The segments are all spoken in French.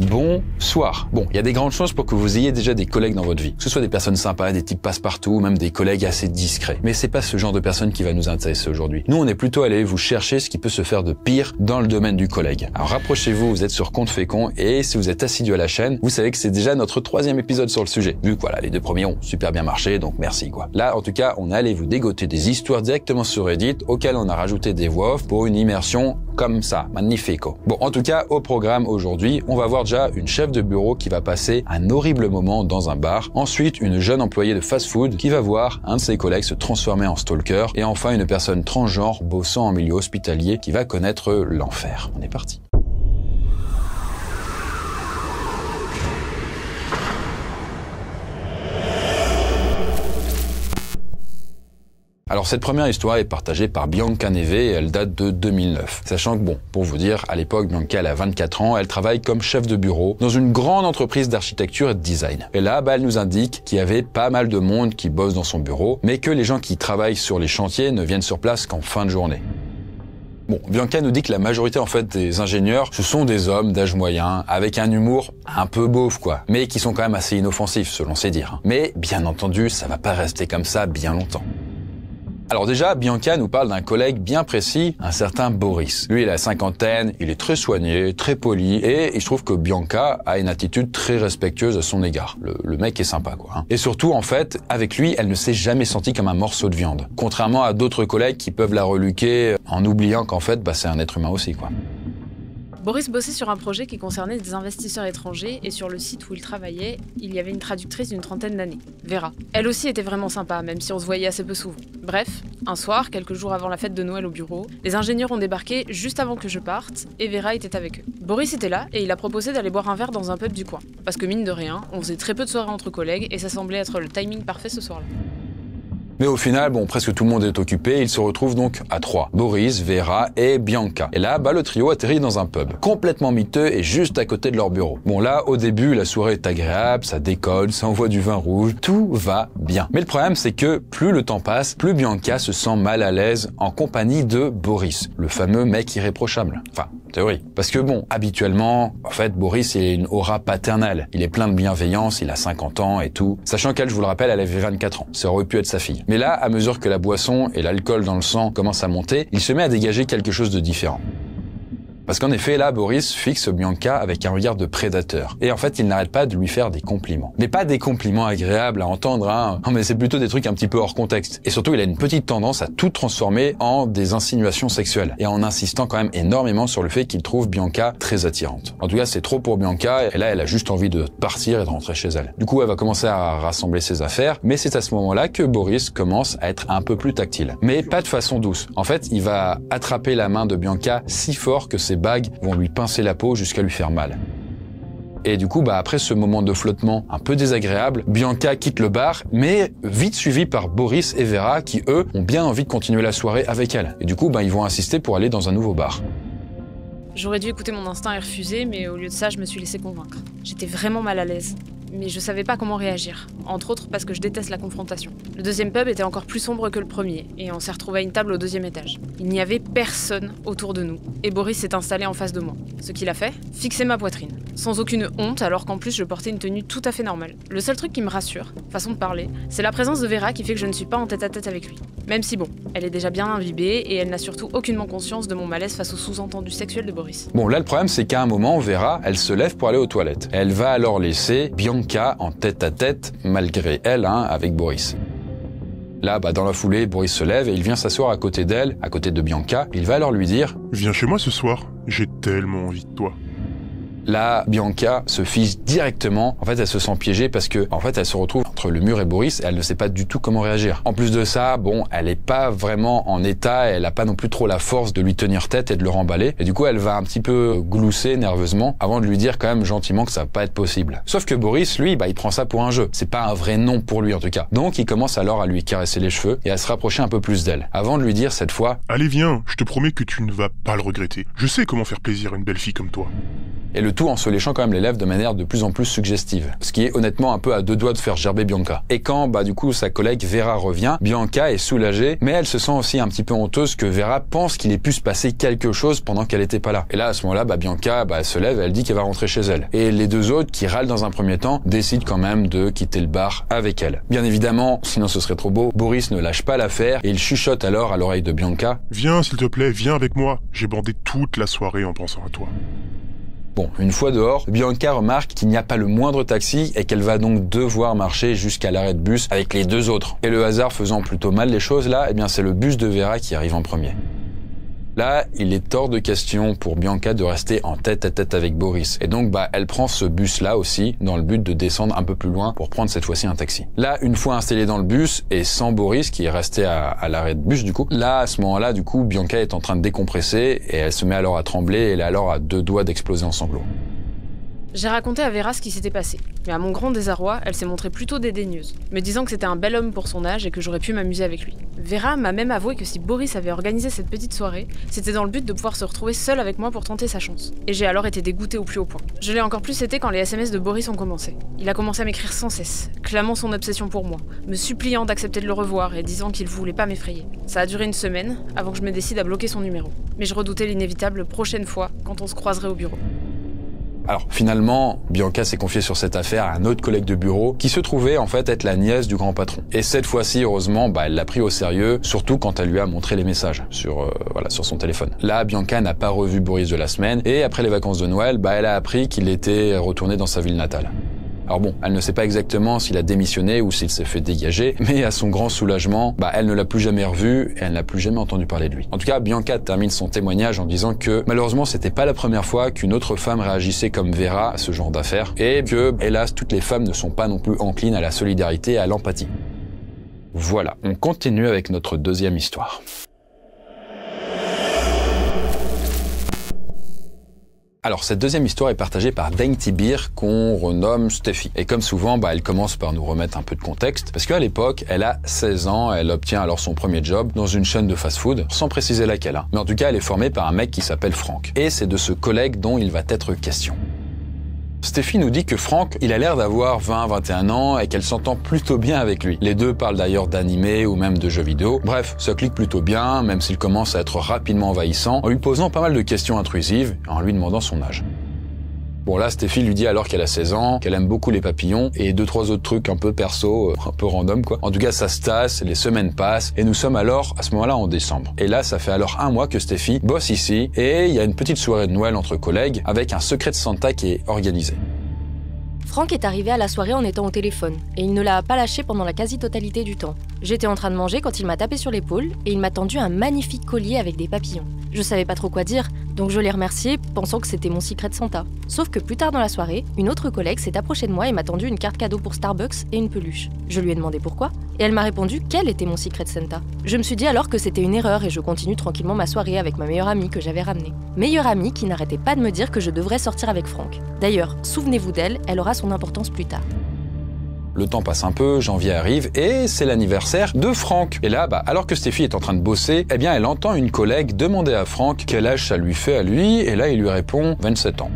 bonsoir. Bon, il y a des grandes chances pour que vous ayez déjà des collègues dans votre vie. Que ce soit des personnes sympas, des types passe-partout, ou même des collègues assez discrets. Mais c'est pas ce genre de personnes qui va nous intéresser aujourd'hui. Nous, on est plutôt allé vous chercher ce qui peut se faire de pire dans le domaine du collègue. Alors rapprochez-vous, vous êtes sur Compte Fécond, et si vous êtes assidu à la chaîne, vous savez que c'est déjà notre 3e épisode sur le sujet. Vu que voilà, les 2 premiers ont super bien marché, donc merci quoi. Là, en tout cas, on est allé vous dégoter des histoires directement sur Reddit, auxquelles on a rajouté des voix off pour une immersion comme ça, magnifico. Bon, en tout cas, au programme aujourd'hui, on va voir déjà une chef de bureau qui va passer un horrible moment dans un bar. Ensuite, une jeune employée de fast-food qui va voir un de ses collègues se transformer en stalker. Et enfin, une personne transgenre bossant en milieu hospitalier qui va connaître l'enfer. On est parti. Alors cette première histoire est partagée par Bianca Neve et elle date de 2009. Sachant que bon, pour vous dire, à l'époque, Bianca elle a 24 ans, elle travaille comme chef de bureau dans une grande entreprise d'architecture et de design. Et là, elle nous indique qu'il y avait pas mal de monde qui bosse dans son bureau, mais que les gens qui travaillent sur les chantiers ne viennent sur place qu'en fin de journée. Bon, Bianca nous dit que la majorité en fait des ingénieurs, ce sont des hommes d'âge moyen, avec un humour un peu beauf quoi, mais qui sont quand même assez inoffensifs selon ses dires. Mais bien entendu, ça va pas rester comme ça bien longtemps. Alors déjà, Bianca nous parle d'un collègue bien précis, un certain Boris. Lui, il a la cinquantaine, il est très soigné, très poli, et il se trouve que Bianca a une attitude très respectueuse à son égard. Le mec est sympa, quoi. Hein. Et surtout, en fait, avec lui, elle ne s'est jamais sentie comme un morceau de viande. Contrairement à d'autres collègues qui peuvent la reluquer en oubliant qu'en fait, c'est un être humain aussi, quoi. Boris bossait sur un projet qui concernait des investisseurs étrangers et sur le site où il travaillait, il y avait une traductrice d'une 30aine d'années, Vera. Elle aussi était vraiment sympa, même si on se voyait assez peu souvent. Bref, un soir, quelques jours avant la fête de Noël au bureau, les ingénieurs ont débarqué juste avant que je parte et Vera était avec eux. Boris était là et il a proposé d'aller boire un verre dans un pub du coin. Parce que mine de rien, on faisait très peu de soirées entre collègues et ça semblait être le timing parfait ce soir-là. Mais au final, presque tout le monde est occupé, ils se retrouvent donc à 3. Boris, Vera et Bianca. Et là, le trio atterrit dans un pub, complètement miteux et juste à côté de leur bureau. Bon là, au début, la soirée est agréable, ça décolle, ça envoie du vin rouge, tout va bien. Mais le problème, c'est que plus le temps passe, plus Bianca se sent mal à l'aise en compagnie de Boris, le fameux mec irréprochable. Enfin, théorie. Parce que habituellement, en fait, Boris il a une aura paternelle. Il est plein de bienveillance, il a 50 ans et tout. Sachant qu'elle, je vous le rappelle, elle avait 24 ans. Ça aurait pu être sa fille. Mais là, à mesure que la boisson et l'alcool dans le sang commencent à monter, il se met à dégager quelque chose de différent. Parce qu'en effet, là, Boris fixe Bianca avec un regard de prédateur. Et en fait, il n'arrête pas de lui faire des compliments. Mais pas des compliments agréables à entendre, hein. Non, mais c'est plutôt des trucs un petit peu hors contexte. Et surtout, il a une petite tendance à tout transformer en des insinuations sexuelles. Et en insistant quand même énormément sur le fait qu'il trouve Bianca très attirante. En tout cas, c'est trop pour Bianca. Et là, elle a juste envie de partir et de rentrer chez elle. Du coup, elle va commencer à rassembler ses affaires. Mais c'est à ce moment-là que Boris commence à être un peu plus tactile. Mais pas de façon douce. En fait, il va attraper la main de Bianca si fort que ses bagues vont lui pincer la peau jusqu'à lui faire mal. Et du coup, après ce moment de flottement un peu désagréable, Bianca quitte le bar, mais vite suivie par Boris et Vera qui, eux, ont bien envie de continuer la soirée avec elle. Et du coup, ils vont insister pour aller dans un nouveau bar. J'aurais dû écouter mon instinct et refuser, mais au lieu de ça, je me suis laissé convaincre. J'étais vraiment mal à l'aise. Mais je savais pas comment réagir, entre autres parce que je déteste la confrontation. Le deuxième pub était encore plus sombre que le premier, et on s'est retrouvé à une table au 2e étage. Il n'y avait personne autour de nous, et Boris s'est installé en face de moi. Ce qu'il a fait, fixer ma poitrine. Sans aucune honte, alors qu'en plus je portais une tenue tout à fait normale. Le seul truc qui me rassure, façon de parler, c'est la présence de Vera qui fait que je ne suis pas en tête-à-tête avec lui. Même si elle est déjà bien imbibée, et elle n'a surtout aucunement conscience de mon malaise face au sous-entendu sexuel de Boris. Bon, là le problème c'est qu'à un moment, Vera, elle se lève pour aller aux toilettes. Elle va alors laisser Bianca en tête-à-tête, malgré elle, avec Boris. Là, dans la foulée, Boris se lève et il vient s'asseoir à côté d'elle, à côté de Bianca. Il va alors lui dire « Viens chez moi ce soir, j'ai tellement envie de toi. » Là, Bianca se fige directement. En fait, elle se sent piégée parce que, elle se retrouve entre le mur et Boris et elle ne sait pas du tout comment réagir. En plus de ça, elle est pas vraiment en état, elle a pas non plus trop la force de lui tenir tête et de le remballer. Et du coup, elle va un petit peu glousser nerveusement avant de lui dire quand même gentiment que ça va pas être possible. Sauf que Boris, lui, il prend ça pour un jeu. C'est pas un vrai non pour lui en tout cas. Donc, il commence alors à lui caresser les cheveux et à se rapprocher un peu plus d'elle. Avant de lui dire cette fois « Allez, viens, je te promets que tu ne vas pas le regretter. Je sais comment faire plaisir à une belle fille comme toi. » Et le Le tout en se léchant quand même les lèvres de manière de plus en plus suggestive. Ce qui est honnêtement un peu à deux doigts de faire gerber Bianca. Et quand, du coup, sa collègue Vera revient, Bianca est soulagée, mais elle se sent aussi un petit peu honteuse que Vera pense qu'il ait pu se passer quelque chose pendant qu'elle était pas là. Et là, à ce moment-là, Bianca, elle se lève et elle dit qu'elle va rentrer chez elle. Et les deux autres, qui râlent dans un premier temps, décident quand même de quitter le bar avec elle. Bien évidemment, sinon ce serait trop beau, Boris ne lâche pas l'affaire et il chuchote alors à l'oreille de Bianca. Viens, s'il te plaît, viens avec moi. J'ai bandé toute la soirée en pensant à toi. Bon, une fois dehors, Bianca remarque qu'il n'y a pas le moindre taxi et qu'elle va donc devoir marcher jusqu'à l'arrêt de bus avec les deux autres. Et le hasard faisant plutôt mal les choses là, c'est le bus de Vera qui arrive en premier. Là, il est hors de question pour Bianca de rester en tête à tête avec Boris. Et donc, elle prend ce bus-là aussi, dans le but de descendre un peu plus loin pour prendre cette fois-ci un taxi. Là, une fois installée dans le bus, et sans Boris, qui est resté à l'arrêt de bus, là, à ce moment-là, Bianca est en train de décompresser, et elle se met alors à trembler, et elle est alors à deux doigts d'exploser en sanglots. J'ai raconté à Vera ce qui s'était passé, mais à mon grand désarroi, elle s'est montrée plutôt dédaigneuse, me disant que c'était un bel homme pour son âge et que j'aurais pu m'amuser avec lui. Vera m'a même avoué que si Boris avait organisé cette petite soirée, c'était dans le but de pouvoir se retrouver seule avec moi pour tenter sa chance. Et j'ai alors été dégoûtée au plus haut point. Je l'ai encore plus été quand les SMS de Boris ont commencé. Il a commencé à m'écrire sans cesse, clamant son obsession pour moi, me suppliant d'accepter de le revoir et disant qu'il voulait pas m'effrayer. Ça a duré une semaine, avant que je me décide à bloquer son numéro. Mais je redoutais l'inévitable prochaine fois, quand on se croiserait au bureau. Alors finalement, Bianca s'est confiée sur cette affaire à un autre collègue de bureau qui se trouvait en fait être la nièce du grand patron. Et cette fois-ci, heureusement, elle l'a pris au sérieux, surtout quand elle lui a montré les messages sur son téléphone. Là, Bianca n'a pas revu Boris de la semaine et après les vacances de Noël, elle a appris qu'il était retourné dans sa ville natale. Alors bon, elle ne sait pas exactement s'il a démissionné ou s'il s'est fait dégager, mais à son grand soulagement, elle ne l'a plus jamais revu et elle n'a plus jamais entendu parler de lui. En tout cas, Bianca termine son témoignage en disant que malheureusement, c'était pas la première fois qu'une autre femme réagissait comme Vera à ce genre d'affaires et que, hélas, toutes les femmes ne sont pas non plus enclines à la solidarité et à l'empathie. Voilà, on continue avec notre deuxième histoire. Alors, cette deuxième histoire est partagée par Dainty Beer, qu'on renomme Steffi. Et comme souvent, elle commence par nous remettre un peu de contexte, parce qu'à l'époque, elle a 16 ans, elle obtient alors son premier job dans une chaîne de fast-food, sans préciser laquelle. Mais en tout cas, elle est formée par un mec qui s'appelle Franck. Et c'est de ce collègue dont il va être question. Steffi nous dit que Franck, il a l'air d'avoir 20-21 ans et qu'elle s'entend plutôt bien avec lui. Les deux parlent d'ailleurs d'animé ou même de jeux vidéo. Bref, ça clique plutôt bien, même s'il commence à être rapidement envahissant, en lui posant pas mal de questions intrusives et en lui demandant son âge. Bon là, Steffi lui dit alors qu'elle a 16 ans, qu'elle aime beaucoup les papillons et 2-3 autres trucs un peu perso, un peu random quoi. En tout cas, ça se tasse, les semaines passent et nous sommes alors à ce moment-là en décembre. Et là, ça fait alors 1 mois que Steffi bosse ici et il y a une petite soirée de Noël entre collègues avec un secret de Santa qui est organisé. Franck est arrivé à la soirée en étant au téléphone et il ne l'a pas lâché pendant la quasi-totalité du temps. J'étais en train de manger quand il m'a tapé sur l'épaule et il m'a tendu un magnifique collier avec des papillons. Je savais pas trop quoi dire, donc je l'ai remercié pensant que c'était mon secret de Santa. Sauf que plus tard dans la soirée, une autre collègue s'est approchée de moi et m'a tendu une carte cadeau pour Starbucks et une peluche. Je lui ai demandé pourquoi et elle m'a répondu quel était mon secret de Santa. Je me suis dit alors que c'était une erreur et je continue tranquillement ma soirée avec ma meilleure amie que j'avais ramenée. Meilleure amie qui n'arrêtait pas de me dire que je devrais sortir avec Franck. D'ailleurs, souvenez-vous d'elle, elle aura son importance plus tard. Le temps passe un peu, janvier arrive et c'est l'anniversaire de Franck. Et là, alors que Steffi est en train de bosser, elle entend une collègue demander à Franck quel âge ça lui fait à lui et là il lui répond 27 ans.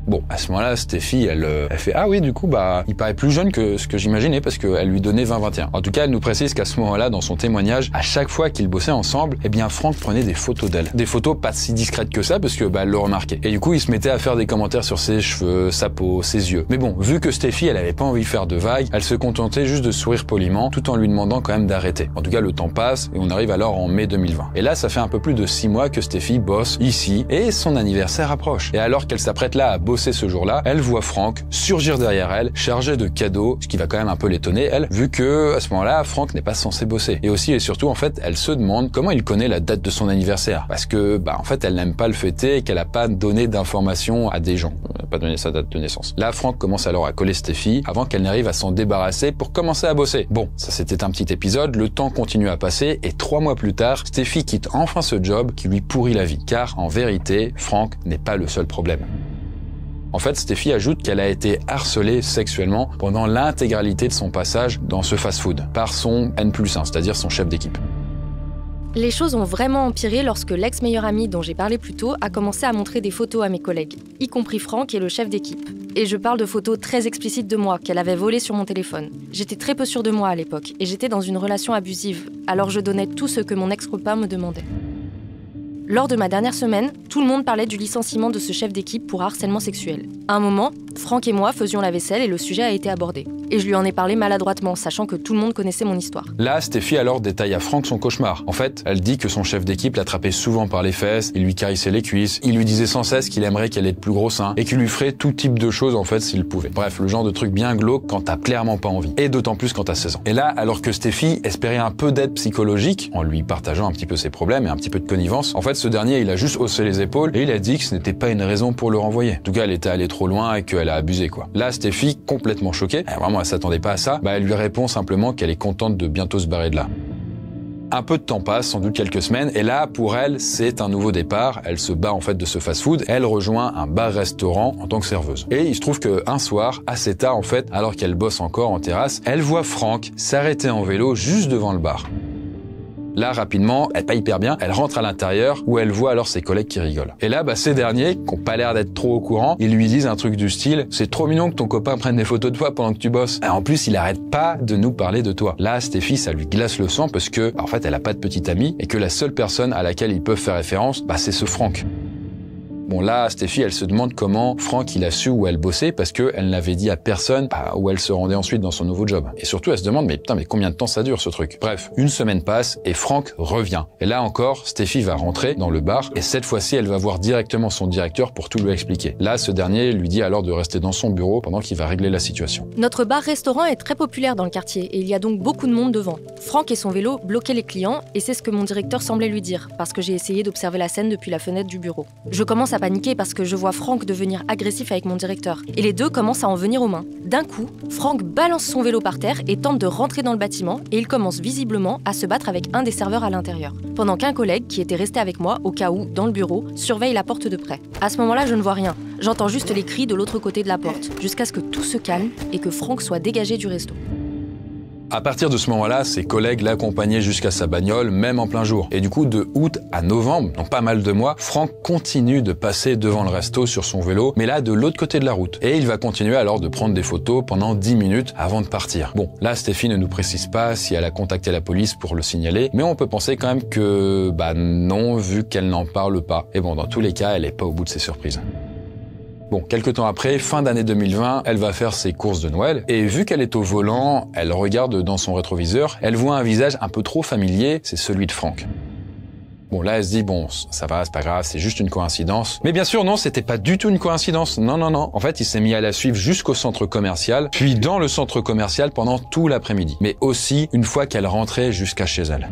Bon, à ce moment-là, Steffi, elle fait « Ah oui, du coup, il paraît plus jeune que ce que j'imaginais parce qu'elle lui donnait 20-21. » En tout cas, elle nous précise qu'à ce moment-là, dans son témoignage, à chaque fois qu'ils bossaient ensemble, Franck prenait des photos d'elle. Des photos pas si discrètes que ça parce que, elle le remarquait. Et du coup, il se mettait à faire des commentaires sur ses cheveux, sa peau, ses yeux. Mais bon, vu que Steffi, elle avait pas envie de faire de vagues, elle se contentait juste de sourire poliment tout en lui demandant quand même d'arrêter. En tout cas, le temps passe et on arrive alors en mai 2020. Et là, ça fait un peu plus de 6 mois que Steffi bosse ici et son anniversaire approche. Et alors qu'elle s'apprête là à bosser ce jour-là, elle voit Franck surgir derrière elle, chargé de cadeaux, ce qui va quand même un peu l'étonner, elle, vu que à ce moment-là, Franck n'est pas censé bosser. Et aussi et surtout, en fait, elle se demande comment il connaît la date de son anniversaire. Parce que, en fait, elle n'aime pas le fêter et qu'elle a pas donné d'informations à des gens. Elle n'a pas donné sa date de naissance. Là, Franck commence alors à coller Steffi avant qu'elle n'arrive à s'en débarrasser pour commencer à bosser. Bon, ça c'était un petit épisode, le temps continue à passer et 3 mois plus tard, Steffi quitte enfin ce job qui lui pourrit la vie. Car, en vérité, Franck n'est pas le seul problème. En fait, Steffi ajoute qu'elle a été harcelée sexuellement pendant l'intégralité de son passage dans ce fast-food par son N+1, c'est-à-dire son chef d'équipe. Les choses ont vraiment empiré lorsque l'ex-meilleur ami dont j'ai parlé plus tôt a commencé à montrer des photos à mes collègues, y compris Franck et le chef d'équipe. Et je parle de photos très explicites de moi qu'elle avait volées sur mon téléphone. J'étais très peu sûre de moi à l'époque et j'étais dans une relation abusive, alors je donnais tout ce que mon ex-copain me demandait. Lors de ma dernière semaine, tout le monde parlait du licenciement de ce chef d'équipe pour harcèlement sexuel. À un moment, Franck et moi faisions la vaisselle et le sujet a été abordé. Et je lui en ai parlé maladroitement, sachant que tout le monde connaissait mon histoire. Là, Stéphie alors détaille à Franck son cauchemar. En fait, elle dit que son chef d'équipe l'attrapait souvent par les fesses, il lui caressait les cuisses, il lui disait sans cesse qu'il aimerait qu'elle ait de plus gros seins et qu'il lui ferait tout type de choses en fait s'il pouvait. Bref, le genre de truc bien glauque quand t'as clairement pas envie. Et d'autant plus quand t'as 16 ans. Et là, alors que Stéphie espérait un peu d'aide psychologique, en lui partageant un petit peu ses problèmes et un petit peu de connivence, en fait, ce dernier, il a juste haussé les épaules et il a dit que ce n'était pas une raison pour le renvoyer. En tout cas, elle était allée trop loin et qu'elle a abusé, quoi. Là, Stéphie, complètement choquée, vraiment, elle s'attendait pas à ça, elle lui répond simplement qu'elle est contente de bientôt se barrer de là. Un peu de temps passe, sans doute quelques semaines, et là, pour elle, c'est un nouveau départ. Elle se bat en fait de ce fast-food. Elle rejoint un bar-restaurant en tant que serveuse. Et il se trouve qu'un soir, assez tard en fait, alors qu'elle bosse encore en terrasse, elle voit Franck s'arrêter en vélo juste devant le bar. Là, rapidement, elle pas hyper bien, elle rentre à l'intérieur où elle voit alors ses collègues qui rigolent. Et là, ces derniers, qui ont pas l'air d'être trop au courant, ils lui disent un truc du style « C'est trop mignon que ton copain prenne des photos de toi pendant que tu bosses. Et en plus, il arrête pas de nous parler de toi. » Là, Stéphie, ça lui glace le sang parce que, en fait, elle a pas de petite amie et que la seule personne à laquelle ils peuvent faire référence, c'est ce Franck. Bon là, Stéphie, elle se demande comment Franck il a su où elle bossait parce qu'elle n'avait dit à personne où elle se rendait ensuite dans son nouveau job. Et surtout, elle se demande mais combien de temps ça dure ce truc? Bref, une semaine passe et Franck revient. Et là encore, Stéphie va rentrer dans le bar et cette fois-ci, elle va voir directement son directeur pour tout lui expliquer. Là, ce dernier lui dit alors de rester dans son bureau pendant qu'il va régler la situation. Notre bar-restaurant est très populaire dans le quartier et il y a donc beaucoup de monde devant. Franck et son vélo bloquaient les clients et c'est ce que mon directeur semblait lui dire parce que j'ai essayé d'observer la scène depuis la fenêtre du bureau. Je commence à paniquer parce que je vois Franck devenir agressif avec mon directeur. Et les deux commencent à en venir aux mains. D'un coup, Franck balance son vélo par terre et tente de rentrer dans le bâtiment et il commence visiblement à se battre avec un des serveurs à l'intérieur. Pendant qu'un collègue, qui était resté avec moi, au cas où, dans le bureau, surveille la porte de près. À ce moment-là, je ne vois rien. J'entends juste les cris de l'autre côté de la porte, jusqu'à ce que tout se calme et que Franck soit dégagé du resto. À partir de ce moment-là, ses collègues l'accompagnaient jusqu'à sa bagnole, même en plein jour. Et du coup, de août à novembre, donc pas mal de mois, Franck continue de passer devant le resto sur son vélo, mais là, de l'autre côté de la route. Et il va continuer alors de prendre des photos pendant 10 minutes avant de partir. Bon, là, Stéphie ne nous précise pas si elle a contacté la police pour le signaler, mais on peut penser quand même que, non, vu qu'elle n'en parle pas. Et bon, dans tous les cas, elle est pas au bout de ses surprises. Bon, quelques temps après, fin d'année 2020, elle va faire ses courses de Noël et vu qu'elle est au volant, elle regarde dans son rétroviseur, elle voit un visage un peu trop familier, c'est celui de Franck. Bon, là, elle se dit, ça va, c'est pas grave, c'est juste une coïncidence. Mais bien sûr, non, c'était pas du tout une coïncidence. Non. En fait, il s'est mis à la suivre jusqu'au centre commercial, puis dans le centre commercial pendant tout l'après-midi. Mais aussi une fois qu'elle rentrait jusqu'à chez elle.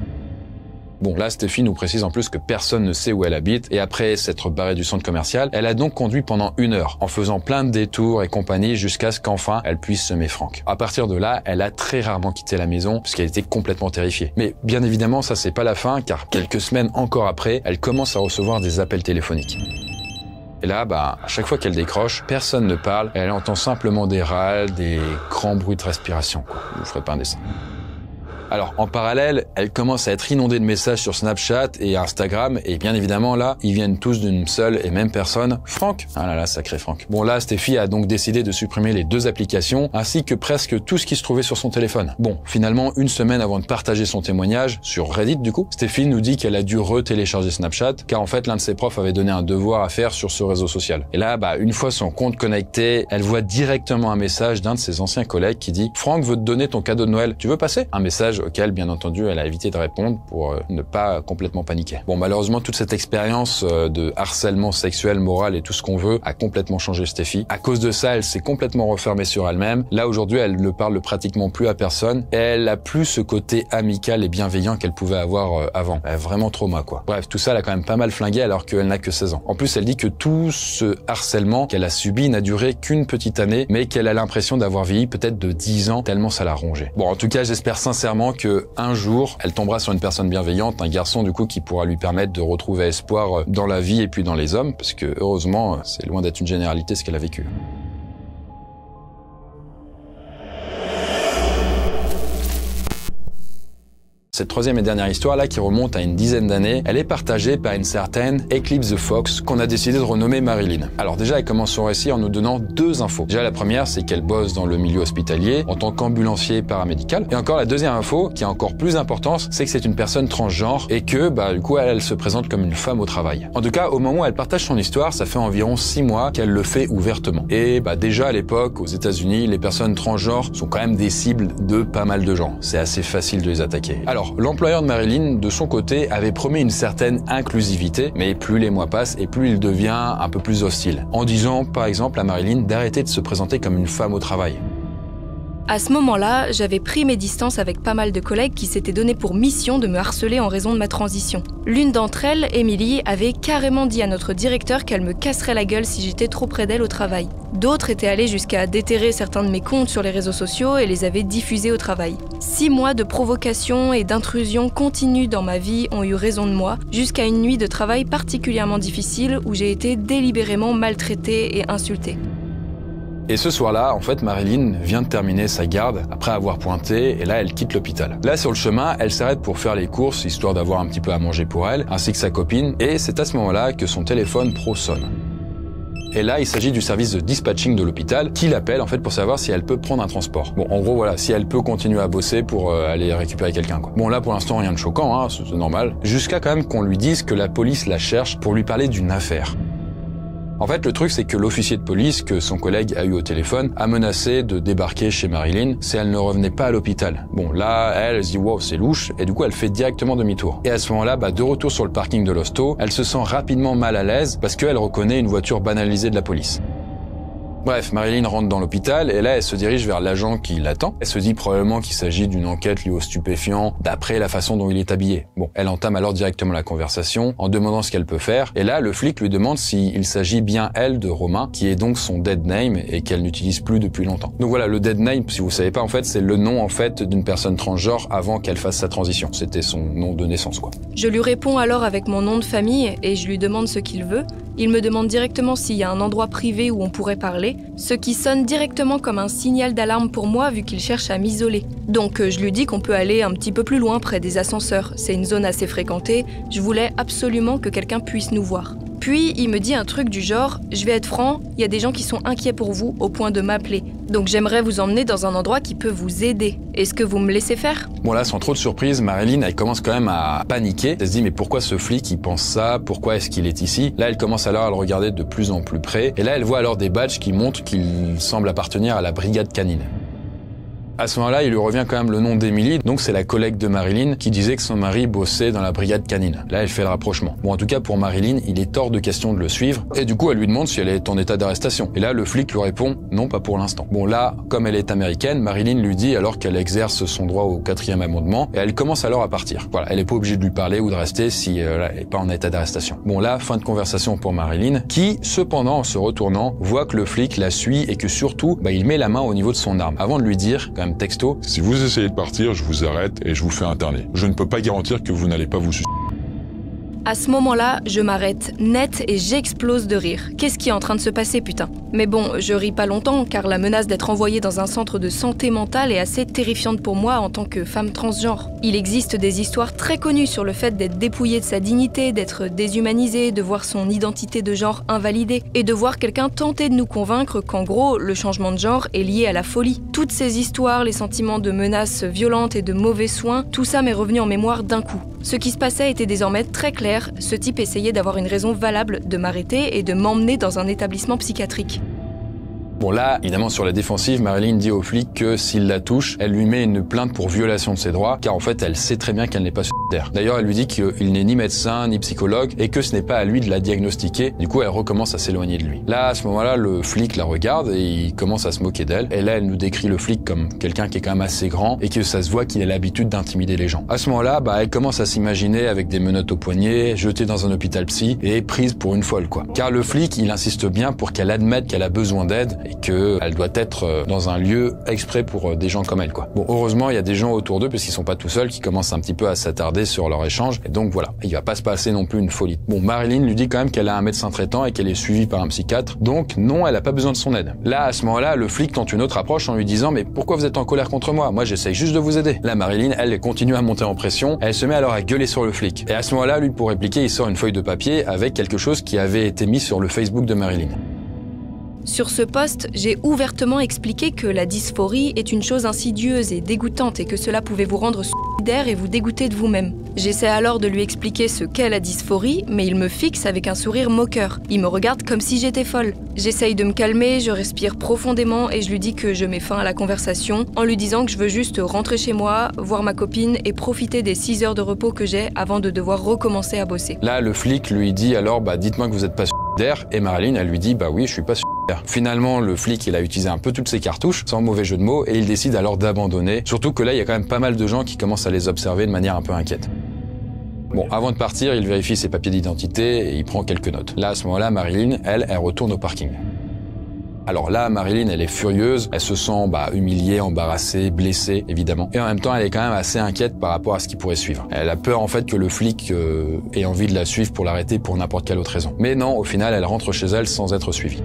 Bon, là, Stéphie nous précise en plus que personne ne sait où elle habite et après s'être barrée du centre commercial, elle a donc conduit pendant 1 heure en faisant plein de détours et compagnie jusqu'à ce qu'enfin elle puisse semer Franck. À partir de là, elle a très rarement quitté la maison puisqu'elle était complètement terrifiée. Mais bien évidemment, ça c'est pas la fin car quelques semaines encore après, elle commence à recevoir des appels téléphoniques. Et là, à chaque fois qu'elle décroche, personne ne parle et elle entend simplement des râles, des grands bruits de respiration. Je vous ferai pas un dessin. Alors, en parallèle, elle commence à être inondée de messages sur Snapchat et Instagram, et bien évidemment, là, ils viennent tous d'une seule et même personne, Franck. Ah là là, sacré Franck. Bon là, Stéphie a donc décidé de supprimer les 2 applications, ainsi que presque tout ce qui se trouvait sur son téléphone. Bon, finalement, 1 semaine avant de partager son témoignage, sur Reddit du coup, Stéphie nous dit qu'elle a dû retélécharger Snapchat, car en fait, l'un de ses profs avait donné un devoir à faire sur ce réseau social. Et là, une fois son compte connecté, elle voit directement un message d'un de ses anciens collègues qui dit « Franck veut te donner ton cadeau de Noël, tu veux passer ?» Un message auquel, bien entendu, elle a évité de répondre pour ne pas complètement paniquer. Bon, malheureusement, toute cette expérience de harcèlement sexuel, moral et tout ce qu'on veut a complètement changé Stéphie. À cause de ça, elle s'est complètement refermée sur elle-même. Là, aujourd'hui, elle ne parle pratiquement plus à personne et elle a plus ce côté amical et bienveillant qu'elle pouvait avoir avant. Vraiment trauma, quoi. Bref, tout ça, elle a quand même pas mal flingué alors qu'elle n'a que 16 ans. En plus, elle dit que tout ce harcèlement qu'elle a subi n'a duré qu'une petite année, mais qu'elle a l'impression d'avoir vieilli peut-être de 10 ans tellement ça l'a rongé. Bon, en tout cas, j'espère sincèrement que un jour, elle tombera sur une personne bienveillante, un garçon du coup qui pourra lui permettre de retrouver espoir dans la vie et puis dans les hommes, parce que heureusement, c'est loin d'être une généralité ce qu'elle a vécu. Cette troisième et dernière histoire là, qui remonte à une dizaine d'années, elle est partagée par une certaine Eclipse the Fox qu'on a décidé de renommer Marilyn. Alors déjà, elle commence son récit en nous donnant 2 infos. Déjà la première, c'est qu'elle bosse dans le milieu hospitalier en tant qu'ambulancier paramédical. Et encore la deuxième info, qui a encore plus d'importance, c'est que c'est une personne transgenre et que du coup elle se présente comme une femme au travail. En tout cas, au moment où elle partage son histoire, ça fait environ 6 mois qu'elle le fait ouvertement. Et déjà à l'époque, aux États-Unis, les personnes transgenres sont quand même des cibles de pas mal de gens. C'est assez facile de les attaquer. Alors, l'employeur de Marilyn, de son côté, avait promis une certaine inclusivité, mais plus les mois passent et plus il devient un peu plus hostile. En disant, par exemple, à Marilyn d'arrêter de se présenter comme une femme au travail. À ce moment-là, j'avais pris mes distances avec pas mal de collègues qui s'étaient donné pour mission de me harceler en raison de ma transition. L'une d'entre elles, Émilie, avait carrément dit à notre directeur qu'elle me casserait la gueule si j'étais trop près d'elle au travail. D'autres étaient allés jusqu'à déterrer certains de mes comptes sur les réseaux sociaux et les avaient diffusés au travail. 6 mois de provocation et d'intrusion continue dans ma vie ont eu raison de moi, jusqu'à une nuit de travail particulièrement difficile où j'ai été délibérément maltraitée et insultée. Et ce soir-là, en fait, Marilyn vient de terminer sa garde après avoir pointé et là, elle quitte l'hôpital. Là, sur le chemin, elle s'arrête pour faire les courses, histoire d'avoir un petit peu à manger pour elle, ainsi que sa copine, et c'est à ce moment-là que son téléphone pro sonne. Et là, il s'agit du service de dispatching de l'hôpital qui l'appelle en fait pour savoir si elle peut prendre un transport. Bon, en gros, voilà, si elle peut continuer à bosser pour aller récupérer quelqu'un, quoi. Bon, là, pour l'instant, rien de choquant, c'est normal. Jusqu'à quand même qu'on lui dise que la police la cherche pour lui parler d'une affaire. En fait, le truc, c'est que l'officier de police que son collègue a eu au téléphone a menacé de débarquer chez Marilyn si elle ne revenait pas à l'hôpital. Bon, là, elle se dit « wow, c'est louche » et du coup, elle fait directement demi-tour. Et à ce moment-là, de retour sur le parking de l'hosto, elle se sent rapidement mal à l'aise parce qu'elle reconnaît une voiture banalisée de la police. Bref, Marilyn rentre dans l'hôpital et là, elle se dirige vers l'agent qui l'attend. Elle se dit probablement qu'il s'agit d'une enquête liée aux stupéfiants, d'après la façon dont il est habillé. Bon, elle entame alors directement la conversation en demandant ce qu'elle peut faire. Et là, le flic lui demande s'il s'agit bien, elle, de Romain, qui est donc son dead name et qu'elle n'utilise plus depuis longtemps. Donc voilà, le dead name, si vous savez pas, en fait, c'est le nom, en fait, d'une personne transgenre avant qu'elle fasse sa transition. C'était son nom de naissance, quoi. Je lui réponds alors avec mon nom de famille et je lui demande ce qu'il veut. Il me demande directement s'il y a un endroit privé où on pourrait parler, ce qui sonne directement comme un signal d'alarme pour moi vu qu'il cherche à m'isoler. Donc je lui dis qu'on peut aller un petit peu plus loin près des ascenseurs, c'est une zone assez fréquentée, je voulais absolument que quelqu'un puisse nous voir. Puis il me dit un truc du genre « Je vais être franc, il y a des gens qui sont inquiets pour vous au point de m'appeler. Donc j'aimerais vous emmener dans un endroit qui peut vous aider. Est-ce que vous me laissez faire ?» Bon là, sans trop de surprise, Marilyn, elle commence quand même à paniquer. Elle se dit « Mais pourquoi ce flic, il pense ça? Pourquoi est-ce qu'il est ici ?» Là, elle commence alors à le regarder de plus en plus près. Et là, elle voit alors des badges qui montrent qu'il semble appartenir à la brigade canine. À ce moment-là, il lui revient quand même le nom d'Émilie, donc c'est la collègue de Marilyn qui disait que son mari bossait dans la brigade canine. Là, elle fait le rapprochement. Bon, en tout cas, pour Marilyn, il est hors de question de le suivre, et du coup, elle lui demande si elle est en état d'arrestation. Et là, le flic lui répond « Non, pas pour l'instant ». Bon, là, comme elle est américaine, Marilyn lui dit alors qu'elle exerce son droit au 4e amendement, et elle commence alors à partir. Voilà, elle est pas obligée de lui parler ou de rester si elle est pas en état d'arrestation. Bon, là, fin de conversation pour Marilyn, qui, cependant, en se retournant, voit que le flic la suit et que surtout, il met la main au niveau de son arme, avant de lui dire, quand même texto, « Si vous essayez de partir, je vous arrête et je vous fais interner. Je ne peux pas garantir que vous n'allez pas vous suicider. » À ce moment-là, je m'arrête net et j'explose de rire. Qu'est-ce qui est en train de se passer, putain? Mais bon, je ris pas longtemps, car la menace d'être envoyée dans un centre de santé mentale est assez terrifiante pour moi en tant que femme transgenre. Il existe des histoires très connues sur le fait d'être dépouillée de sa dignité, d'être déshumanisée, de voir son identité de genre invalidée, et de voir quelqu'un tenter de nous convaincre qu'en gros, le changement de genre est lié à la folie. Toutes ces histoires, les sentiments de menaces violentes et de mauvais soins, tout ça m'est revenu en mémoire d'un coup. Ce qui se passait était désormais très clair, ce type essayait d'avoir une raison valable de m'arrêter et de m'emmener dans un établissement psychiatrique. Bon là, évidemment sur la défensive, Marilyn dit au flic que s'il la touche, elle lui met une plainte pour violation de ses droits, car en fait elle sait très bien qu'elle n'est pas suicidaire. D'ailleurs elle lui dit qu'il n'est ni médecin ni psychologue et que ce n'est pas à lui de la diagnostiquer, du coup elle recommence à s'éloigner de lui. Là à ce moment-là, le flic la regarde et il commence à se moquer d'elle, et là elle nous décrit le flic comme quelqu'un qui est quand même assez grand et que ça se voit qu'il a l'habitude d'intimider les gens. À ce moment-là, elle commence à s'imaginer avec des menottes aux poignets, jetée dans un hôpital psy et prise pour une folle quoi. Car le flic il insiste bien pour qu'elle admette qu'elle a besoin d'aide et qu'elle doit être dans un lieu exprès pour des gens comme elle, quoi. Bon, heureusement, il y a des gens autour d'eux, parce qu'ils sont pas tout seuls, qui commencent un petit peu à s'attarder s'attarder sur leur échange. Et donc voilà, il va pas se passer non plus une folie. Bon, Marilyn lui dit quand même qu'elle a un médecin traitant et qu'elle est suivie par un psychiatre. Donc non, elle a pas besoin de son aide. Là, à ce moment-là, le flic tente une autre approche en lui disant « Mais pourquoi vous êtes en colère contre moi? Moi, j'essaye juste de vous aider. » Là, Marilyn, elle continue à monter en pression. Elle se met alors à gueuler sur le flic. Et à ce moment-là, lui, pour répliquer, il sort une feuille de papier avec quelque chose qui avait été mis sur le Facebook de Marilyn. Sur ce post, j'ai ouvertement expliqué que la dysphorie est une chose insidieuse et dégoûtante et que cela pouvait vous rendre solidaire et vous dégoûter de vous-même. J'essaie alors de lui expliquer ce qu'est la dysphorie, mais il me fixe avec un sourire moqueur. Il me regarde comme si j'étais folle. J'essaye de me calmer, je respire profondément et je lui dis que je mets fin à la conversation en lui disant que je veux juste rentrer chez moi, voir ma copine et profiter des 6 heures de repos que j'ai avant de devoir recommencer à bosser. Là, le flic lui dit alors « Dites-moi que vous êtes pas solidaire » et Marilyn, elle lui dit « Oui, je suis pas solidaire ». Finalement, le flic, il a utilisé un peu toutes ses cartouches, sans mauvais jeu de mots, et il décide alors d'abandonner. Surtout que là, il y a quand même pas mal de gens qui commencent à les observer de manière un peu inquiète. Bon, avant de partir, il vérifie ses papiers d'identité et il prend quelques notes. Là, à ce moment-là, Marilyn, elle retourne au parking. Alors là, Marilyn, elle est furieuse, elle se sent humiliée, embarrassée, blessée, évidemment. Et en même temps, elle est quand même assez inquiète par rapport à ce qui pourrait suivre. Elle a peur en fait que le flic ait envie de la suivre pour l'arrêter pour n'importe quelle autre raison. Mais non, au final, elle rentre chez elle sans être suivie.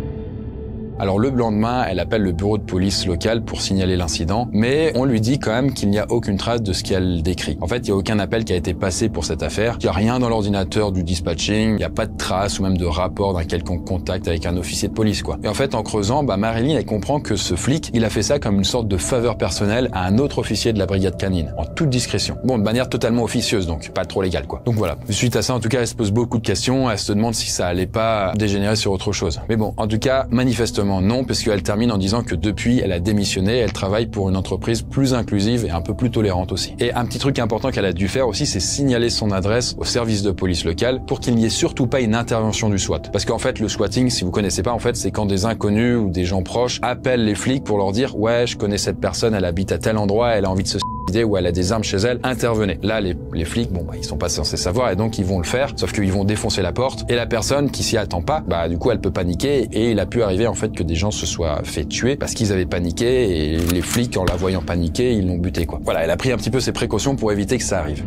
Alors le lendemain, elle appelle le bureau de police local pour signaler l'incident, mais on lui dit quand même qu'il n'y a aucune trace de ce qu'elle décrit. En fait, il n'y a aucun appel qui a été passé pour cette affaire, il n'y a rien dans l'ordinateur du dispatching, il n'y a pas de trace ou même de rapport d'un quelconque contact avec un officier de police, quoi. Et en fait, en creusant, Marilyn, elle comprend que ce flic, il a fait ça comme une sorte de faveur personnelle à un autre officier de la brigade canine, en toute discrétion. Bon, de manière totalement officieuse, donc pas trop légale, quoi. Donc voilà. Suite à ça, en tout cas, elle se pose beaucoup de questions, elle se demande si ça allait pas dégénérer sur autre chose. Mais bon, en tout cas, manifestement non, parce qu'elle termine en disant que depuis, elle a démissionné, elle travaille pour une entreprise plus inclusive et un peu plus tolérante aussi. Et un petit truc important qu'elle a dû faire aussi, c'est signaler son adresse au service de police local pour qu'il n'y ait surtout pas une intervention du SWAT. Parce qu'en fait, le swatting, si vous connaissez pas, en fait, c'est quand des inconnus ou des gens proches appellent les flics pour leur dire « Ouais, je connais cette personne, elle habite à tel endroit, elle a envie de se suicider ou elle a des armes chez elle, intervenez ». Là, les flics, ils sont pas censés savoir et donc ils vont le faire, sauf qu'ils vont défoncer la porte et la personne qui s'y attend pas, du coup, elle peut paniquer et il a pu arriver en fait que des gens se soient fait tuer parce qu'ils avaient paniqué et les flics, en la voyant paniquer, ils l'ont buté, quoi. Voilà, elle a pris un petit peu ses précautions pour éviter que ça arrive.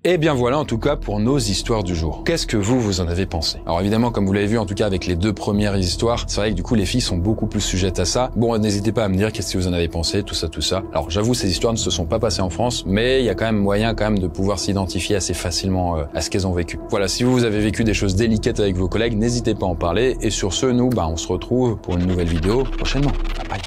Et bien voilà en tout cas pour nos histoires du jour. Qu'est-ce que vous en avez pensé? Alors évidemment, comme vous l'avez vu en tout cas avec les 2 premières histoires, c'est vrai que du coup les filles sont beaucoup plus sujettes à ça. Bon, n'hésitez pas à me dire qu'est-ce que vous en avez pensé, tout ça. Alors j'avoue, ces histoires ne se sont pas passées en France, mais il y a quand même moyen de pouvoir s'identifier assez facilement à ce qu'elles ont vécu. Voilà, si vous avez vécu des choses délicates avec vos collègues, n'hésitez pas à en parler. Et sur ce, nous, on se retrouve pour une nouvelle vidéo prochainement. Bye bye.